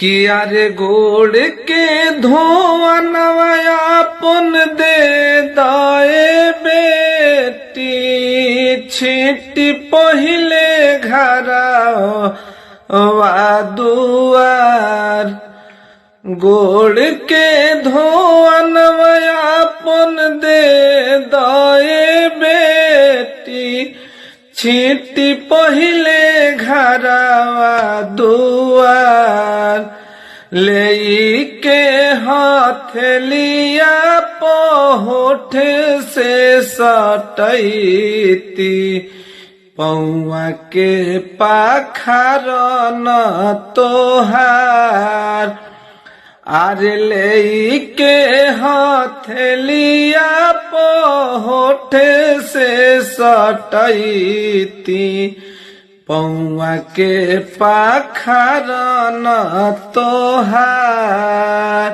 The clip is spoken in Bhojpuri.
किया रे गोड़ के धोवनवा अपन दे दाए बेटी छीटी पहिले घरवा दुआर गोड़ के धोवनवा अपन दे दाए बेटी छीटी पहिले घरवा दुआर ले के हथेलिया पहोठ से सटैती पौआ के पाखर न तोहार आरे ले के हथेलिया पहोठ से सटैती पौआ के पाखर न तोहार।